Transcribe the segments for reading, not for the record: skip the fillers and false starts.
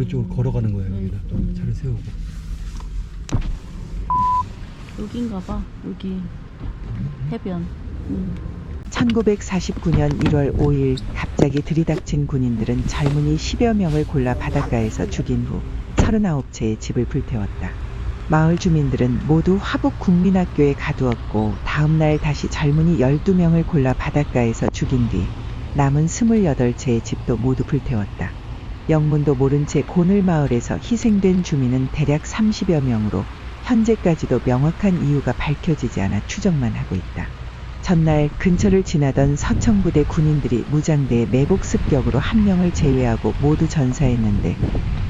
저쪽으로 걸어가는 거예요. 여기다 차를 세우고. 여긴가 봐. 여기 해변. 1949년 1월 5일 갑자기 들이닥친 군인들은 젊은이 10여 명을 골라 바닷가에서 죽인 후 39채의 집을 불태웠다. 마을 주민들은 모두 화북국민학교에 가두었고 다음날 다시 젊은이 12명을 골라 바닷가에서 죽인 뒤 남은 28채의 집도 모두 불태웠다. 영문도 모른 채 고늘마을에서 희생된 주민은 대략 30여 명으로 현재까지도 명확한 이유가 밝혀지지 않아 추정만 하고 있다. 전날 근처를 지나던 서청부대 군인들이 무장대에 매복 습격으로 한 명을 제외하고 모두 전사했는데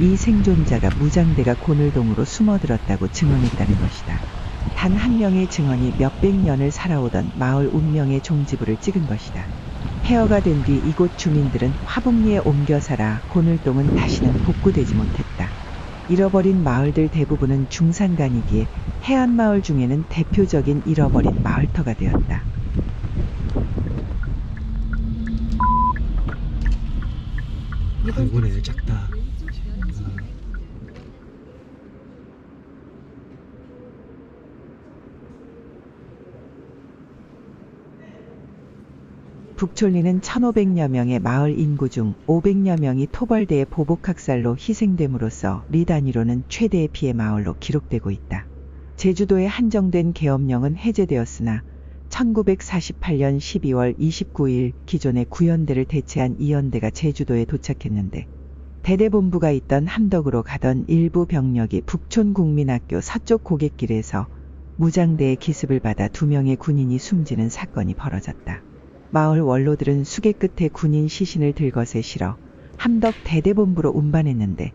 이 생존자가 무장대가 고늘동으로 숨어들었다고 증언했다는 것이다. 단 한 명의 증언이 몇백 년을 살아오던 마을 운명의 종지부를 찍은 것이다. 폐허가 된 뒤 이곳 주민들은 화북리에 옮겨 살아 고늘동은 다시는 복구되지 못했다. 잃어버린 마을들 대부분은 중산간이기에 해안마을 중에는 대표적인 잃어버린 마을터가 되었다. 이번에 작다. 북촌리는 1,500여 명의 마을 인구 중 500여 명이 토벌대의 보복학살로 희생됨으로써 리 단위로는 최대의 피해 마을로 기록되고 있다. 제주도에 한정된 계엄령은 해제되었으나 1948년 12월 29일 기존의 구연대를 대체한 이연대가 제주도에 도착했는데 대대본부가 있던 함덕으로 가던 일부 병력이 북촌국민학교 서쪽 고갯길에서 무장대의 기습을 받아 2명의 군인이 숨지는 사건이 벌어졌다. 마을 원로들은 수계 끝에 군인 시신을 들것에 실어 함덕 대대본부로 운반했는데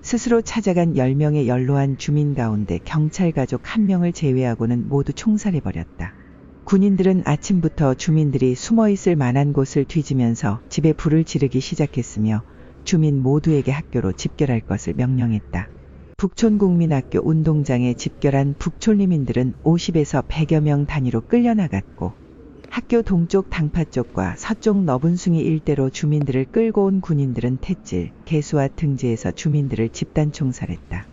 스스로 찾아간 10명의 연로한 주민 가운데 경찰 가족 1명을 제외하고는 모두 총살해버렸다. 군인들은 아침부터 주민들이 숨어있을 만한 곳을 뒤지면서 집에 불을 지르기 시작했으며 주민 모두에게 학교로 집결할 것을 명령했다. 북촌국민학교 운동장에 집결한 북촌리민들은 50에서 100여 명 단위로 끌려나갔고 학교 동쪽 당파 쪽과 서쪽 너분숭이 일대로 주민들을 끌고 온 군인들은 탯질, 개수와 등지에서 주민들을 집단 총살했다.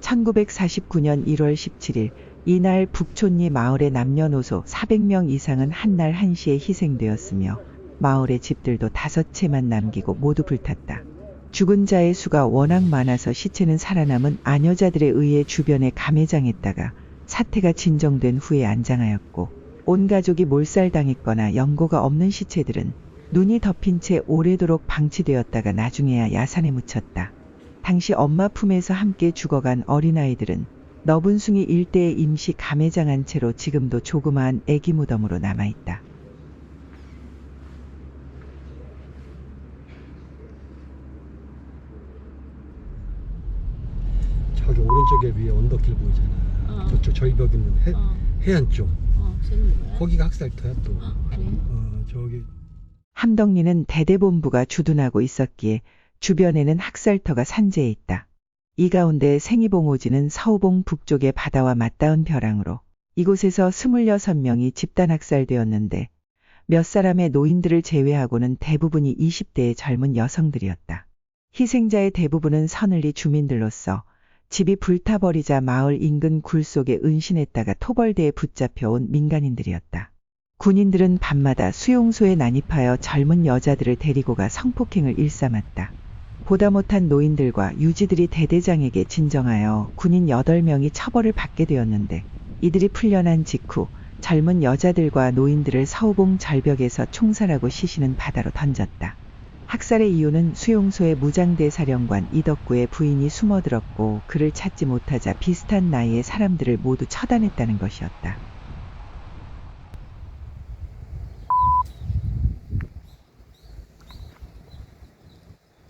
1949년 1월 17일 이날 북촌리 마을의 남녀노소 400명 이상은 한날 한시에 희생되었으며 마을의 집들도 5채만 남기고 모두 불탔다. 죽은 자의 수가 워낙 많아서 시체는 살아남은 아녀자들에 의해 주변에 감회장했다가 사태가 진정된 후에 안장하였고 온 가족이 몰살당했거나 연고가 없는 시체들은 눈이 덮인 채 오래도록 방치되었다가 나중에야 야산에 묻혔다. 당시 엄마 품에서 함께 죽어간 어린아이들은 너분숭이 일대에 임시 감회장한 채로 지금도 조그마한 애기 무덤으로 남아있다. 저기 오른쪽에 위에 언덕길 보이잖아. 저쪽 절벽 있는 해안 쪽. 거기가 학살터야 또. 그래? 저기. 함덕리는 대대본부가 주둔하고 있었기에 주변에는 학살터가 산재해 있다. 이 가운데 생이봉오지는 서우봉 북쪽의 바다와 맞닿은 벼랑으로 이곳에서 26명이 집단 학살되었는데 몇 사람의 노인들을 제외하고는 대부분이 20대의 젊은 여성들이었다. 희생자의 대부분은 서늘리 주민들로서 집이 불타버리자 마을 인근 굴 속에 은신했다가 토벌대에 붙잡혀온 민간인들이었다. 군인들은 밤마다 수용소에 난입하여 젊은 여자들을 데리고 가 성폭행을 일삼았다. 보다 못한 노인들과 유지들이 대대장에게 진정하여 군인 8명이 처벌을 받게 되었는데 이들이 풀려난 직후 젊은 여자들과 노인들을 서우봉 절벽에서 총살하고 시신은 바다로 던졌다. 학살의 이유는 수용소의 무장대 사령관 이덕구의 부인이 숨어들었고 그를 찾지 못하자 비슷한 나이의 사람들을 모두 처단했다는 것이었다.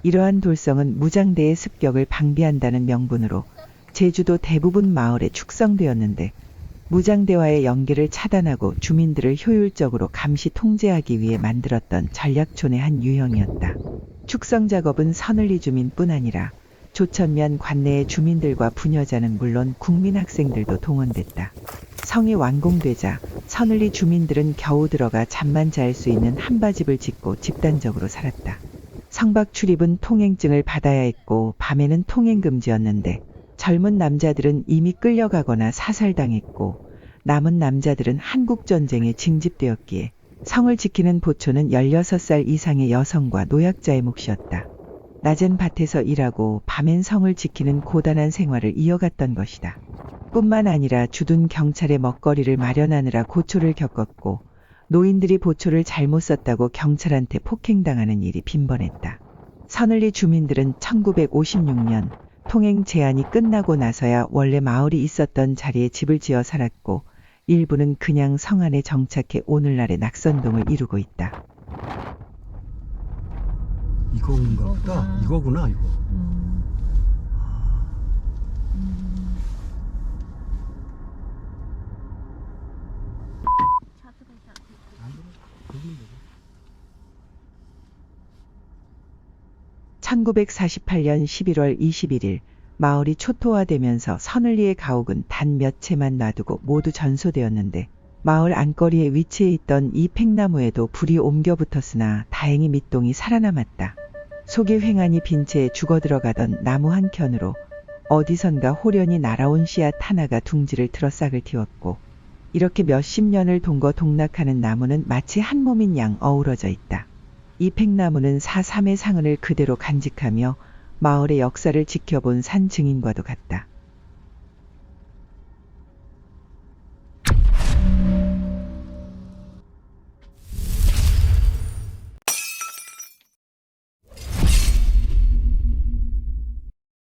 이러한 돌성은 무장대의 습격을 방비한다는 명분으로 제주도 대부분 마을에 축성되었는데 무장대와의 연계를 차단하고 주민들을 효율적으로 감시 통제하기 위해 만들었던 전략촌의 한 유형이었다. 축성 작업은 서늘리 주민뿐 아니라 조천면 관내의 주민들과 부녀자는 물론 국민학생들도 동원됐다. 성이 완공되자 서늘리 주민들은 겨우 들어가 잠만 잘 수 있는 한바집을 짓고 집단적으로 살았다. 성박 출입은 통행증을 받아야 했고 밤에는 통행 금지였는데 젊은 남자들은 이미 끌려가거나 사살당했고 남은 남자들은 한국전쟁에 징집되었기에 성을 지키는 보초는 16살 이상의 여성과 노약자의 몫이었다. 낮엔 밭에서 일하고 밤엔 성을 지키는 고단한 생활을 이어갔던 것이다. 뿐만 아니라 주둔 경찰의 먹거리를 마련하느라 고초를 겪었고 노인들이 보초를 잘못 썼다고 경찰한테 폭행당하는 일이 빈번했다. 서늘리 주민들은 1956년 통행 제한이 끝나고 나서야 원래 마을이 있었던 자리에 집을 지어 살았고 일부는 그냥 성 안에 정착해 오늘날의 낙선동을 이루고 있다. 이건가 보다. 이거구나 이거. (1948년 11월 21일) 마을이 초토화되면서 서늘리의 가옥은 단 몇 채만 놔두고 모두 전소되었는데 마을 안거리에 위치해 있던 이 팽나무에도 불이 옮겨 붙었으나 다행히 밑동이 살아남았다. 속이 휑하니 빈 채 죽어들어가던 나무 한 켠으로 어디선가 호련히 날아온 씨앗 하나가 둥지를 틀어 싹을 틔웠고 이렇게 몇십 년을 동거동락하는 나무는 마치 한 몸인 양 어우러져 있다. 이 팽나무는 4.3의 상흔을 그대로 간직하며 마을의 역사를 지켜본 산 증인과도 같다.